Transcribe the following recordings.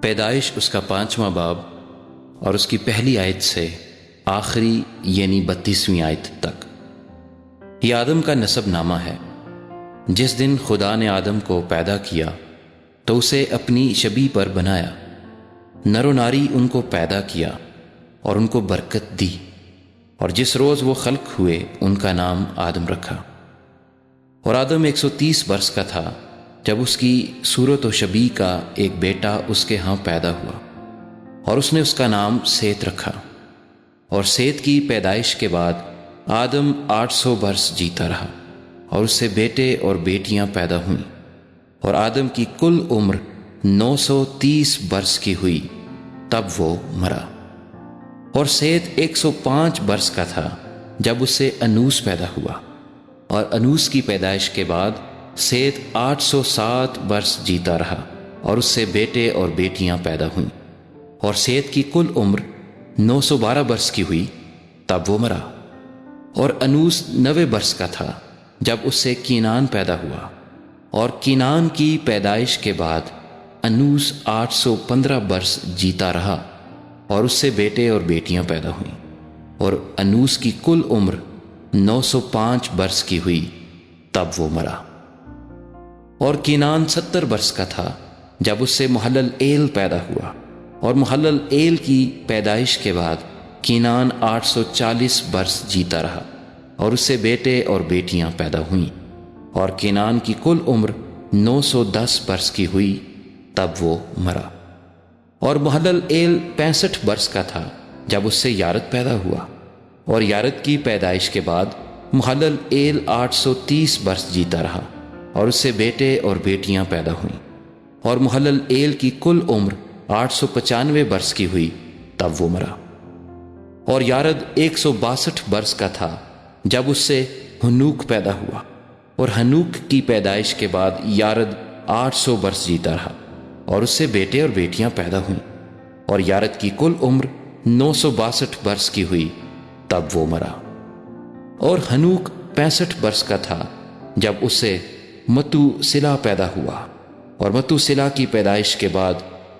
پیدائش اس کا 5واں باب اور اس کی پہلی آیت سے آخری یعنی 32ویں آیت تک۔ یہ آدم کا نسب نامہ ہے۔ جس دن خدا نے آدم کو پیدا کیا تو اسے اپنی شبیہ پر بنایا، نر و ناری ان کو پیدا کیا اور ان کو برکت دی، اور جس روز وہ خلق ہوئے ان کا نام آدم رکھا۔ اور آدم 130 برس کا تھا جب اس کی صورت و شبیہ کا ایک بیٹا اس کے ہاں پیدا ہوا، اور اس نے اس کا نام سیت رکھا۔ اور سیت کی پیدائش کے بعد آدم 800 برس جیتا رہا، اور اس سے بیٹے اور بیٹیاں پیدا ہوئیں، اور آدم کی کل عمر 930 برس کی ہوئی، تب وہ مرا۔ اور سیت 105 برس کا تھا جب اس سے انوس پیدا ہوا، اور انوس کی پیدائش کے بعد سیت 807 برس جیتا رہا، اور اس سے بیٹے اور بیٹیاں پیدا ہوئیں، اور سیت کی کل عمر 912 برس کی ہوئی، تب وہ مرا۔ اور انوس 90 برس کا تھا جب اس سے کینان پیدا ہوا، اور کینان کی پیدائش کے بعد انوس 815 برس جیتا رہا، اور اس سے بیٹے اور بیٹیاں پیدا ہوئیں، اور انوس کی کل عمر 905 برس کی ہوئی، تب وہ مرا۔ اور کینان 70 برس کا تھا جب اس سے محلل ایل پیدا ہوا، اور محلل ایل کی پیدائش کے بعد کینان 840 برس جیتا رہا، اور اس سے بیٹے اور بیٹیاں پیدا ہوئیں، اور کینان کی کل عمر 910 برس کی ہوئی، تب وہ مرا۔ اور محلل ایل 65 برس کا تھا جب اس سے یارد پیدا ہوا، اور یارد کی پیدائش کے بعد محلل ایل 830 برس جیتا رہا، اور اس سے بیٹے اور بیٹیاں پیدا ہوئیں، اور محلل ایل کی کل عمر 895 برس کی ہوئی، تب وہ مرا۔ اور یارد 162 برس کا تھا جب اس سے ہنوک پیدا ہوا، اور ہنوک کی پیدائش کے بعد یارد 800 برس جیتا رہا، اور اس سے بیٹے اور بیٹیاں پیدا ہوئیں، اور یارد کی کل عمر 962 برس کی ہوئی، تب وہ مرا۔ اور ہنوک 65 برس کا تھا جب اس سے متو سلا پیدا ہوا، اور متو سلا کی پیدائش کے بعد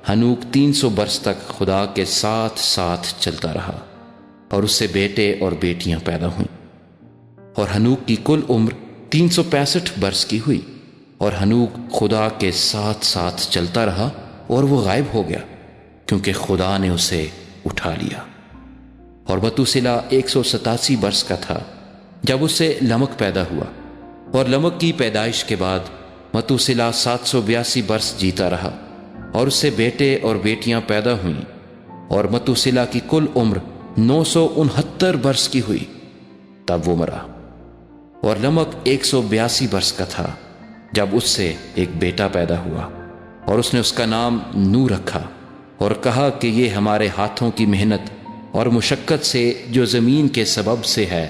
ہنوک 300 برس تک خدا کے ساتھ ساتھ چلتا رہا، اور اس سے بیٹے اور بیٹیاں پیدا ہوئیں، اور ہنوک کی کل عمر 365 برس کی ہوئی، اور ہنوک خدا کے ساتھ ساتھ چلتا رہا، اور وہ غائب ہو گیا کیونکہ خدا نے اسے اٹھا لیا۔ اور متوسلا 187 برس کا تھا جب اس سے لمک پیدا ہوا، اور لمک کی پیدائش کے بعد متوسلا 782 برس جیتا رہا، اور اس سے بیٹے اور بیٹیاں پیدا ہوئیں، اور متوسلا کی کل عمر 969 برس کی ہوئی، تب وہ مرا۔ اور لمک 182 برس کا تھا جب اس سے ایک بیٹا پیدا ہوا، اور اس نے اس کا نام نو رکھا، اور کہا کہ یہ ہمارے ہاتھوں کی محنت اور مشقت سے جو زمین کے سبب سے ہے،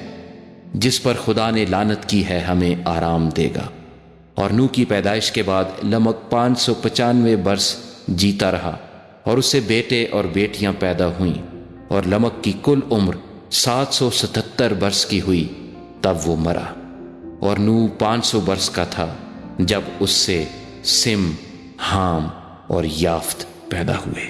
جس پر خدا نے لعنت کی ہے، ہمیں آرام دے گا۔ اور نو کی پیدائش کے بعد لمک 595 برس جیتا رہا، اور اس سے بیٹے اور بیٹیاں پیدا ہوئیں، اور لمک کی کل عمر 777 برس کی ہوئی، تب وہ مرا۔ اور نو 500 برس کا تھا جب اس سے سم، حام اور یافت پیدا ہوئے۔